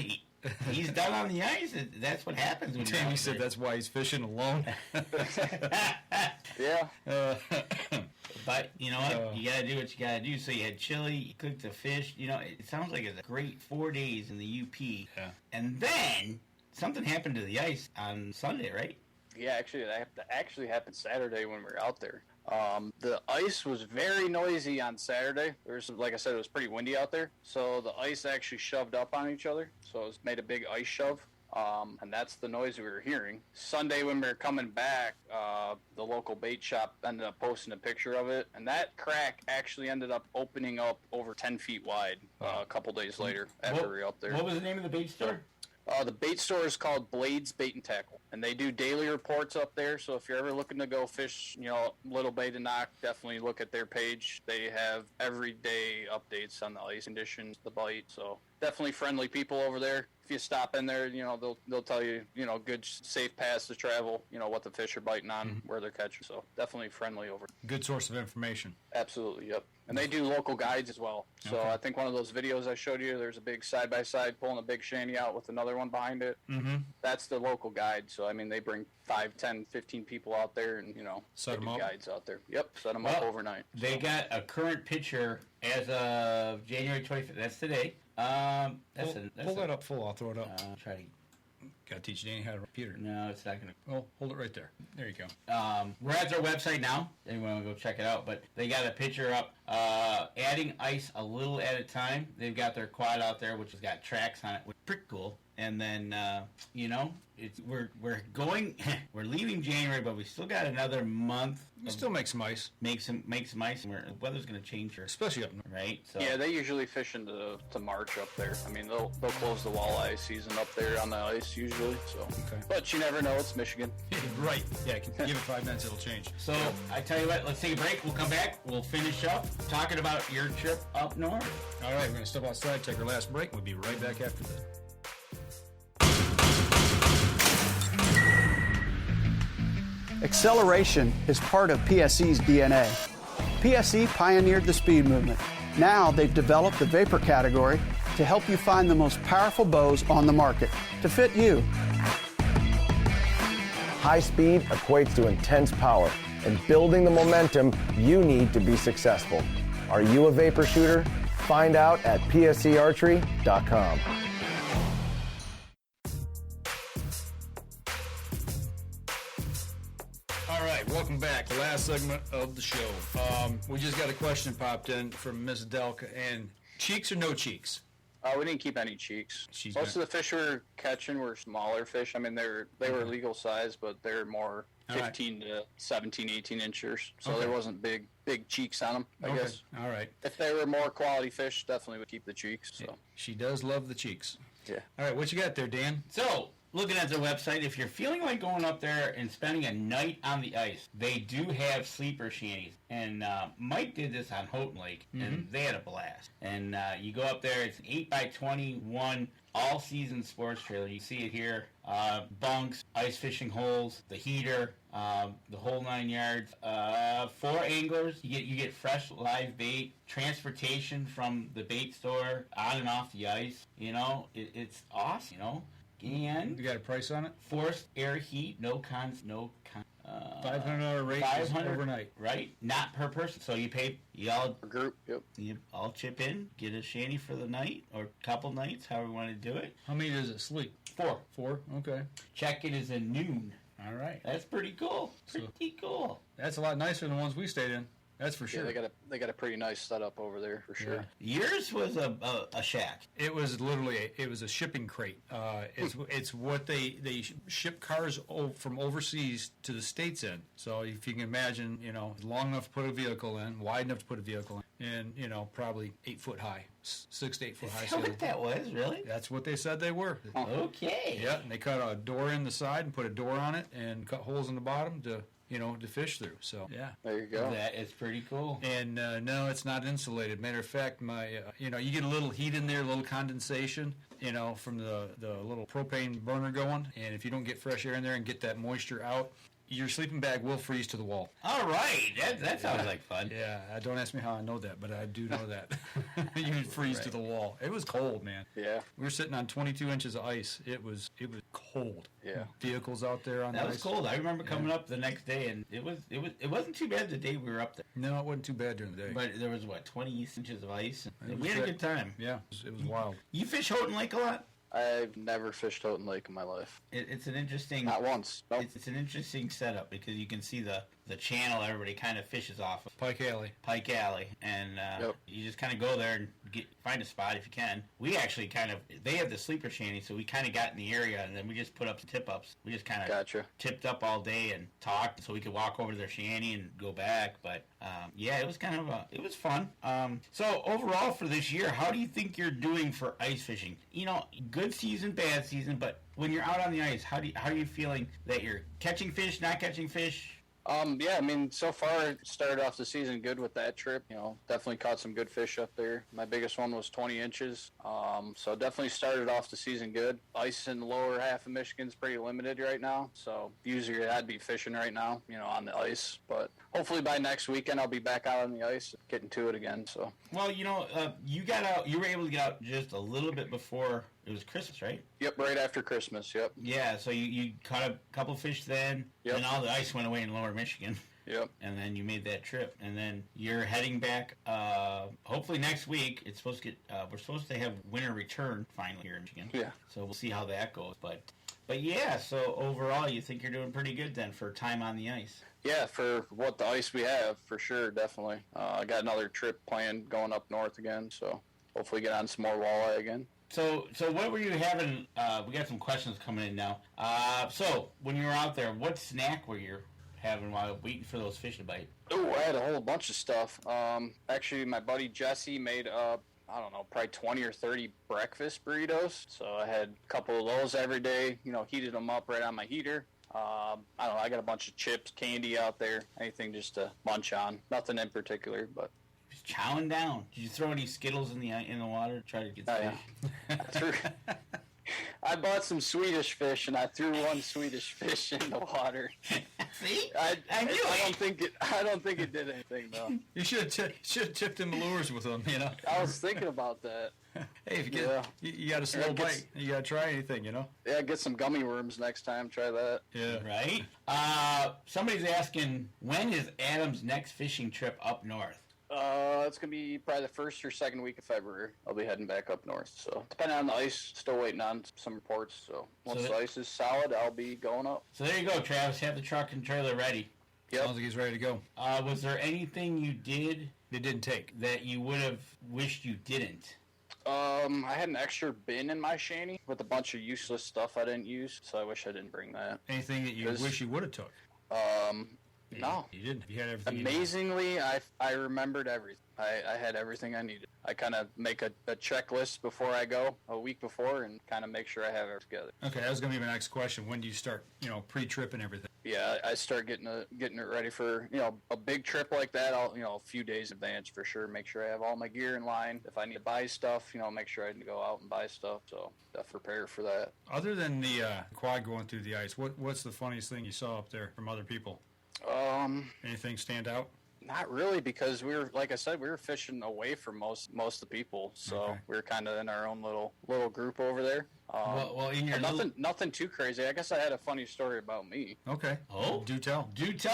he's done on the ice. That's what happens when Tammy said that's why he's fishing alone. Yeah. But you know what? You gotta do what you gotta do. So you had chili, you cooked the fish. It sounds like it's a great 4 days in the UP. Yeah. And then something happened to the ice on Sunday, right? Yeah, actually, it actually happened Saturday when we were out there. The ice was very noisy on Saturday. Like I said, it was pretty windy out there. So the ice actually shoved up on each other. So it made a big ice shove. And that's the noise we were hearing. Sunday when we were coming back, the local bait shop ended up posting a picture of it. And that crack actually ended up opening up over 10 feet wide a couple days later after we were out there. What was the name of the bait store? The bait store is called Blades Bait and Tackle, and they do daily reports up there. So if you're ever looking to go fish, Little Bay De Noc, definitely look at their page. They have everyday updates on the ice conditions, the bite. So definitely friendly people over there. If you stop in there, they'll tell you, good safe paths to travel. What the fish are biting on, where they're catching. So definitely friendly over. Good source of information. Absolutely, yep. And they do local guides as well. So I think one of those videos I showed you, there's a big side-by-side pulling a big shanty out with another one behind it. Mm-hmm. That's the local guide. So, they bring 5, 10, 15 people out there and, set them up. Guides out there. Yep, set them up overnight. They got a current picture as of January 25th. That's today. Pull that up full. I'll throw it up. Gotta teach Danny how to repeat it. No, it's not gonna. Oh, hold it right there. There you go. We're at their website now. Anyone want to go check it out? But they got a picture up. Adding ice a little at a time. They've got their quad out there, which has got tracks on it, which is pretty cool. And then we're going. We're leaving January, but we still got another month. We still make some ice. Make some ice. And the weather's going to change here, especially up north, right? So. Yeah, they usually fish into March up there. They'll close the walleye season up there on the ice usually. So, but you never know. It's Michigan. Right. Yeah. Give it 5 minutes, it'll change. So I tell you what. Let's take a break. We'll come back. We'll finish up talking about your trip up north. All right. We're going to step outside, take our last break. We'll be right back after this. Acceleration is part of PSE's DNA. PSE pioneered the speed movement. Now they've developed the vapor category to help you find the most powerful bows on the market to fit you. High speed equates to intense power and building the momentum you need to be successful. Are you a vapor shooter? Find out at psearchery.com. All right, welcome back. The last segment of the show. We just got a question popped in from Miss Delka, and cheeks or no cheeks? We didn't keep any cheeks. Most of the fish we were catching were smaller fish. I mean, they were legal size, but they're more 15 to 17, 18 inches. So there wasn't big cheeks on them, I guess. All right. If they were more quality fish, definitely would keep the cheeks. So she does love the cheeks. Yeah. All right, what you got there, Dan? So, looking at their website, if you're feeling like going up there and spending a night on the ice, they do have sleeper shanties. And Mike did this on Houghton Lake, and they had a blast. And you go up there, it's an 8x21 all-season sports trailer. You see it here. Bunks, ice fishing holes, the heater, the whole 9 yards. 4 anglers. You get fresh live bait, transportation from the bait store on and off the ice. You know, it's awesome, you know. And you got a price on it? Forced air heat, no cons. $500 rate overnight, right? Not per person. So you all a group. Yep. You all chip in, get a shanty for the night or couple nights, however you want to do it. How many does it sleep? 4. 4. Okay. Check-in is at noon. All right. That's pretty cool. Pretty cool. That's a lot nicer than the ones we stayed in. That's for sure. Yeah, they got a pretty nice setup over there for sure. Yeah. Yours was a shack. It was literally a shipping crate. It's what they ship cars from overseas to the States in. So if you can imagine, you know, long enough to put a vehicle in, wide enough to put a vehicle in, and you know, probably 8 foot high, 6 to 8 foot high. Is that what that was, really? That's what they said they were. Okay. Yeah, and they cut a door in the side and put a door on it and cut holes in the bottom to fish through. So, yeah. There you go. That is pretty cool. And, no, it's not insulated. Matter of fact, you get a little heat in there, a little condensation, you know, from the little propane burner going. And if you don't get fresh air in there and get that moisture out, your sleeping bag will freeze to the wall. All right. That sounds like fun. Yeah. Don't ask me how I know that, but I do know that. You would freeze to the wall. It was cold, man. Yeah. We were sitting on 22 inches of ice. It was cold. Yeah. Vehicles out there on the ice. That was cold. I remember coming up the next day, and it wasn't too bad the day we were up there. No, it wasn't too bad during the day. But there was 20 inches of ice. And we had a good time. Yeah. It was wild. You fish Houghton Lake a lot? I've never fished Houghton Lake in my life. It's an interesting... Not once. Nope. It's an interesting setup because you can see the channel everybody kind of fishes off of. Pike Alley. And you just kind of go there and find a spot if you can. We actually they have the sleeper shanty, so we kind of got in the area, and then we just put up some tip-ups. We just kind of tipped up all day and talked so we could walk over to their shanty and go back. But, it was it was fun. So overall for this year, how do you think you're doing for ice fishing? You know, good season, bad season, but when you're out on the ice, how are you feeling that you're catching fish, not catching fish? Yeah, I mean, so far it started off the season good with that trip. You know, definitely caught some good fish up there. My biggest one was 20 inches. So definitely started off the season good. Ice in the lower half of Michigan's pretty limited right now. So usually I'd be fishing right now, you know, on the ice. But hopefully by next weekend I'll be back out on the ice, getting to it again. So. Well, you know, you were able to get out just a little bit before it was Christmas, right? Yep, right after Christmas, yep. Yeah, so you caught a couple fish then, and all the ice went away in lower Michigan. Yep. And then you made that trip, and then you're heading back, hopefully next week. It's supposed to get, we're supposed to have winter return finally here in Michigan. Yeah. So we'll see how that goes, but yeah, so overall you think you're doing pretty good then for time on the ice. Yeah, for what the ice we have, for sure, definitely. I got another trip planned going up north again, so hopefully get on some more walleye again. So what were you having? We got some questions coming in now. So when you were out there, what snack were you having while waiting for those fish to bite? Oh, I had a whole bunch of stuff. Actually, my buddy Jesse made up, I don't know, probably 20 or 30 breakfast burritos. So I had a couple of those every day, you know, heated them up right on my heater. I don't know, I got a bunch of chips, candy out there, anything just to munch on. Nothing in particular, but... Just chowing down. Did you throw any Skittles in the water to try to get the fish? Yeah. I bought some Swedish fish, and I threw one Swedish fish in the water. See? I don't think it did anything, though. You should have tipped them lures with them, you know. I was thinking about that. Hey, if you get, you got a slow bite, you got to try anything, you know. Yeah, get some gummy worms next time. Try that. Yeah. Right? Somebody's asking, when is Adam's next fishing trip up north? It's going to be probably the first or second week of February. I'll be heading back up north. So, depending on the ice, still waiting on some reports. So, once the ice is solid, I'll be going up. So, there you go, Travis. Have the truck and trailer ready. Yep. Sounds like he's ready to go. Was there anything you did that didn't take that you would have wished you didn't? I had an extra bin in my Shanty with a bunch of useless stuff I didn't use, so I wish I didn't bring that. Anything that you wish you would have took? No. You didn't. You had everything. Amazingly, I remembered everything. I had everything I needed. I kind of make a checklist before I go, a week before, and kind of make sure I have it together. Okay, that was going to be my next question. When do you start, pre-trip and everything? Yeah, I start getting it ready for, a big trip like that. I'll, a few days in advance for sure. Make sure I have all my gear in line. If I need to buy stuff, make sure I need to go out and buy stuff. So, prepare for that. Other than the quad going through the ice, what's the funniest thing you saw up there from other people? Anything stand out? Not really, because we were fishing away from most of the people, so we were kind of in our own little group over there. In your nothing too crazy. I guess I had a funny story about me. Okay. Oh, do tell,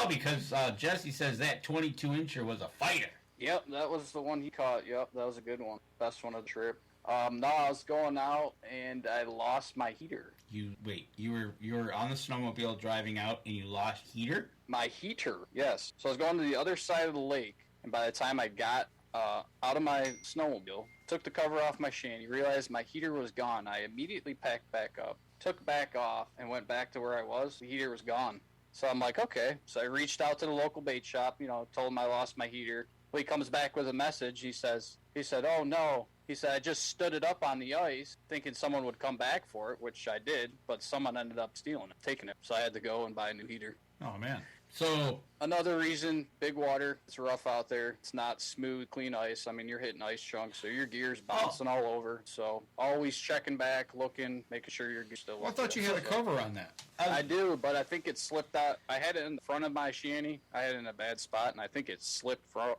because Jesse says that 22-incher was a fighter. Yep, that was the one he caught. Yep, that was a good one. Best one of the trip. No, I was going out and I lost my heater. You were on the snowmobile driving out and you lost heater? My heater, yes. So I was going to the other side of the lake, and by the time I got out of my snowmobile, took the cover off my Shanty, realized my heater was gone. I immediately packed back up, took back off, and went back to where I was. The heater was gone. So I'm like, okay. So I reached out to the local bait shop, told him I lost my heater. Well, he comes back with a message. He said, oh no. He said, I just stood it up on the ice thinking someone would come back for it, which I did, but someone ended up stealing it, taking it. So I had to go and buy a new heater. Oh, man. So another reason, big water, it's rough out there. It's not smooth, clean ice. I mean, you're hitting ice chunks, so your gear's bouncing all over. So always checking back, looking, making sure your gear's still. Well, I thought you had a cover on that. I do, but I think it slipped out. I had it in the front of my Shanty. I had it in a bad spot, and I think it slipped from,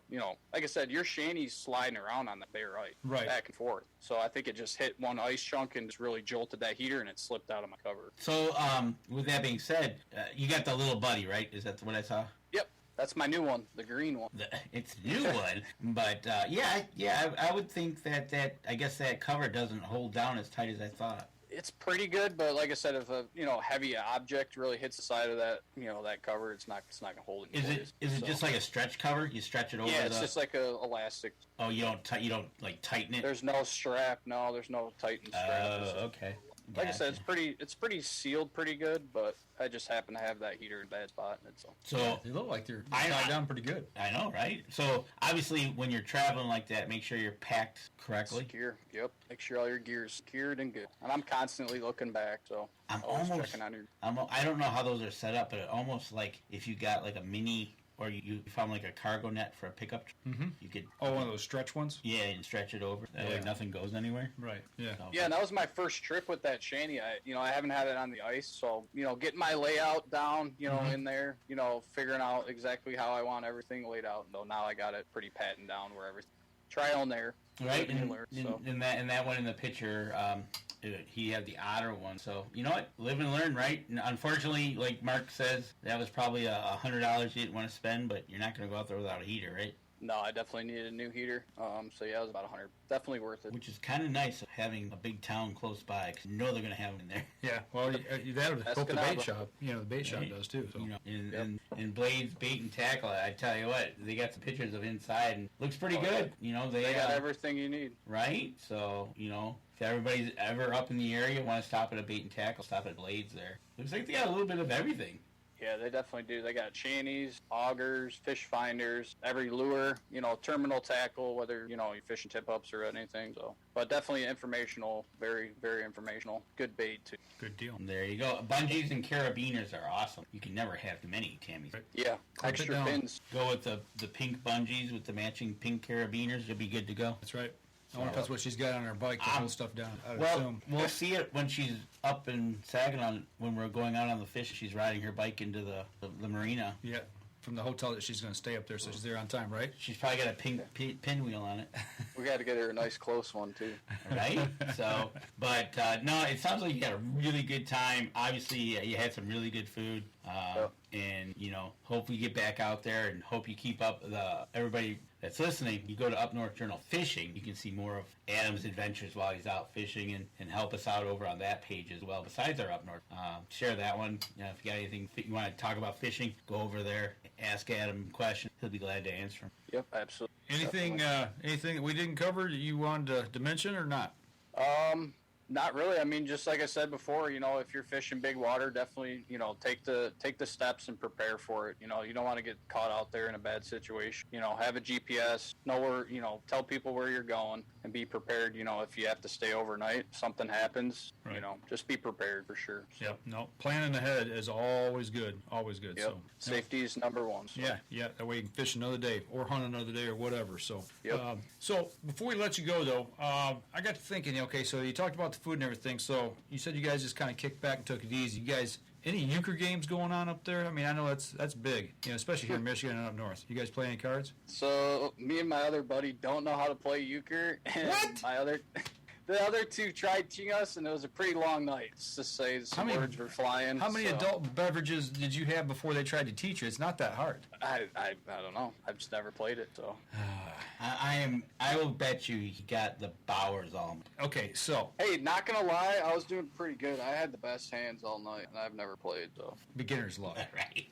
like I said, your Shanty's sliding around on the bare ice, back and forth. So I think it just hit one ice chunk and just really jolted that heater, and it slipped out of my cover. So with that being said, you got the little buddy, right? Is that what I saw? Yep. That's my new one, the green one. It's the new one, but I would think that I guess that cover doesn't hold down as tight as I thought. It's pretty good, but like I said, if a heavy object really hits the side of that that cover, it's not gonna hold it. Is it just like a stretch cover? You stretch it over? Yeah, it's just like a elastic. Oh, you don't tighten it? There's no strap. No, there's no tighten strap. Okay. Like I said, it's pretty sealed, pretty good, but I just happen to have that heater in a bad spot. So they look like they're tied down pretty good. I know, right? So obviously, when you're traveling like that, make sure you're packed correctly. Secure. Yep. Make sure all your gear's secured and good. And I'm constantly looking back, so I'm almost checking on your. I don't know how those are set up, but it almost like if you got like a mini. Or you found like a cargo net for a pickup. Mm-hmm. You could. Oh, one of those stretch ones. Yeah, and stretch it over. That way nothing goes anywhere. Right. Yeah. So, yeah, and that was my first trip with that Shanty. I haven't had it on the ice, so getting my layout down, in there, figuring out exactly how I want everything laid out. So now I got it pretty patent down where everything. Trial and error. Right. And that one in the picture. He had the otter one, so you know what? Live and learn, right? And unfortunately, like Mark says, that was probably $100 you didn't want to spend, but you're not going to go out there without a heater, right? No, I definitely needed a new heater. So yeah, it was about $100. Definitely worth it. Which is kind of nice having a big town close by, because you know they're going to have them in there. Yeah, well, that'll help the bait shop. The bait shop does too. So. In Blades Bait and Tackle, I tell you what, they got some pictures of inside and looks pretty good. Yeah. They got everything you need. Right? So, if everybody's ever up in the area, want to stop at a Bait and Tackle, stop at Blades there. Looks like they got a little bit of everything. Yeah, they definitely do. They got shanties, augers, fish finders, every lure, terminal tackle, whether, you're fishing tip-ups or anything. So, but definitely informational, very, very informational. Good bait, too. Good deal. There you go. Bungees and carabiners are awesome. You can never have too many, Tammys. Right. Yeah, extra pins. Go with the pink bungees with the matching pink carabiners. You'll be good to go. That's right. I wonder if that's what she's got on her bike to hold stuff down. We'll see it when she's up in Saginaw when we're going out on the fish. She's riding her bike into the marina. Yeah. From the hotel that she's going to stay up there, so she's there on time, right? She's probably got a pinwheel on it. We got to get her a nice close one too. Right? So, but no, it sounds like you got a really good time. Obviously, you had some really good food, and hope we get back out there, and hope you keep up everybody that's listening. You go to Up North Journal Fishing, you can see more of Adam's adventures while he's out fishing, and help us out over on that page as well. Besides our Up North, share that one. If you got anything you want to talk about fishing, go over there, ask Adam a question. He'll be glad to answer them. Yep, absolutely. Anything that we didn't cover that you wanted to mention or not? Not really. I mean, just like I said before, if you're fishing big water, definitely, take the steps and prepare for it. You don't want to get caught out there in a bad situation. Have a GPS, know where, tell people where you're going, and be prepared. If you have to stay overnight, something happens, right. Just be prepared for sure. So. Yep. No, planning ahead is always good. Always good. Yep. So safety is number one. So. Yeah. That way you can fish another day or hunt another day or whatever. So, yep. So before we let you go though, I got to thinking. Okay, so you talked about the food and everything. So you said you guys just kind of kicked back and took it easy. You guys, any euchre games going on up there? I mean, I know that's big, especially here in Michigan and up north. You guys play any cards? So me and my other buddy don't know how to play euchre. And what? The other two tried teaching us, and it was a pretty long night. Let's just say some words were flying. How many adult beverages did you have before they tried to teach you? It's not that hard. I don't know. I've just never played it, so. I will bet you he got the Bowers all. Okay, so. Hey, not gonna lie, I was doing pretty good. I had the best hands all night, and I've never played, though. Beginner's luck. Right.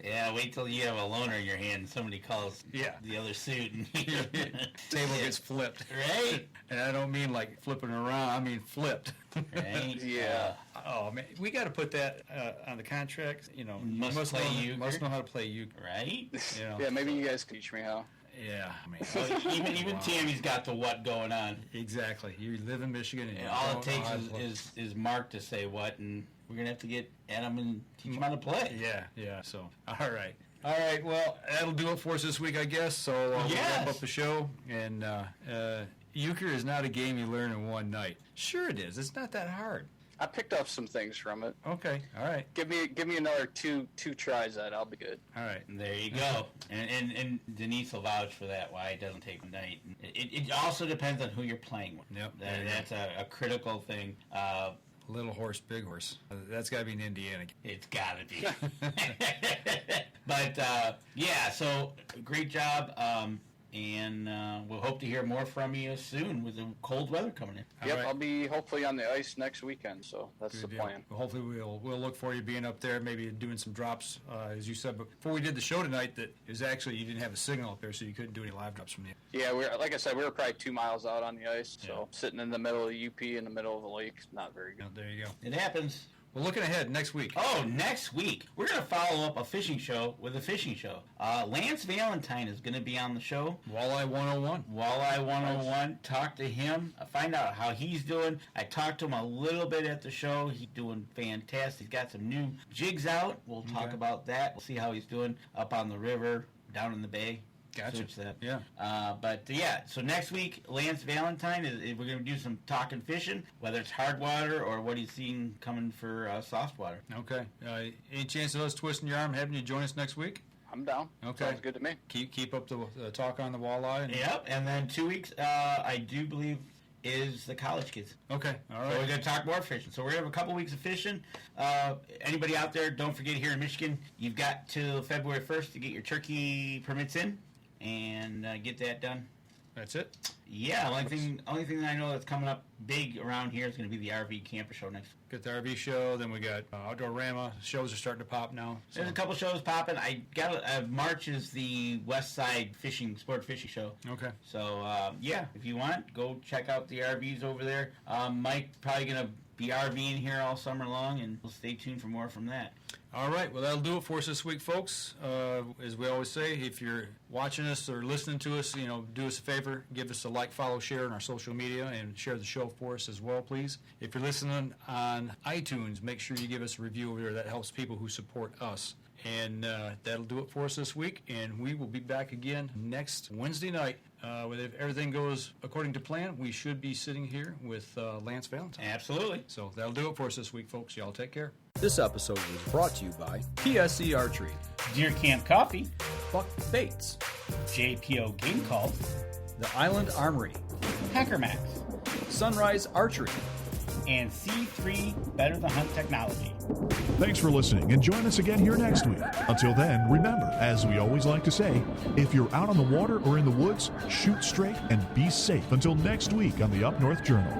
Yeah, wait till you have a loaner in your hand and somebody calls the other suit and table gets flipped. Right? And I don't mean like flipping around, I mean flipped. Right? Yeah. Oh man, we got to put that on the contract. Must play euchre. Must know how to play euchre. Right? Yeah, maybe you guys can teach me how. Yeah, I mean, even Tammy's got the what going on. Exactly. You live in Michigan, and all it takes is Mark to say what, and we're gonna have to get Adam and teach him how to play. Yeah. So, all right. Well, that'll do it for us this week, I guess. So we'll wrap up the show. And euchre is not a game you learn in one night. Sure, it is. It's not that hard. I picked up some things from it. Okay, all right. Give me another two tries at it. I'll be good. All right. There you go. And Denise will vouch for that, why it doesn't take a night. It also depends on who you're playing with. Yep. That's a critical thing. Little horse, big horse. That's got to be in Indiana. It's got to be. But, so great job. And we'll hope to hear more from you soon with the cold weather coming in. Yep, right. I'll be hopefully on the ice next weekend, so that's the plan. Well, hopefully we'll look for you being up there, maybe doing some drops, as you said before we did the show tonight, that it was actually you didn't have a signal up there, so you couldn't do any live drops from you. Yeah, like I said, we were probably 2 miles out on the ice, so sitting in the middle of the UP in the middle of the lake, not very good. Oh, there you go. It happens. Well, looking ahead, next week. Oh, next week. We're going to follow up a fishing show with a fishing show. Lance Valentine is going to be on the show. Walleye 101. Walleye 101. Talk to him. Find out how he's doing. I talked to him a little bit at the show. He's doing fantastic. He's got some new jigs out. We'll talk about that. We'll see how he's doing up on the river, down in the bay. Gotcha. Yeah. So next week, Lance Valentine, we're going to do some talking fishing, whether it's hard water or what he's seeing coming for soft water. Okay. Any chance of us twisting your arm, having you join us next week? I'm down. Okay. Sounds good to me. Keep up the talk on the walleye. Yep. And then 2 weeks, I do believe, is the college kids. Okay. All right. So we're going to talk more fishing. So we're going to have a couple weeks of fishing. Anybody out there, don't forget here in Michigan, you've got till February 1st to get your turkey permits in. And get that done. That's it? Yeah, only thing that I know that's coming up big around here is going to be the RV camper show next. Got the RV show, then we got Outdoor Rama. Shows are starting to pop now. So. There's a couple shows popping. I got March is the West Side sport fishing show. Okay. So, if you want, go check out the RVs over there. Mike probably going to be RVing here all summer long, and we'll stay tuned for more from that. All right, well, that'll do it for us this week, folks. As we always say, if you're watching us or listening to us, do us a favor, give us a like, follow, share on our social media, and share the show for us as well, please. If you're listening on iTunes, make sure you give us a review over there. That helps people who support us. And that'll do it for us this week, and we will be back again next Wednesday night. If everything goes according to plan, we should be sitting here with Lance Valentine. Absolutely. So that'll do it for us this week, folks. Y'all take care. This episode was brought to you by PSC Archery, Deer Camp Coffee, Buck Baits, JPO Game Calls, The Island Armory, Hacker Max, Sunrise Archery, and C3 Better the Hunt Technology. Thanks for listening, and join us again here next week. Until then, remember, as we always like to say, if you're out on the water or in the woods, shoot straight and be safe. Until next week on the Up North Journal.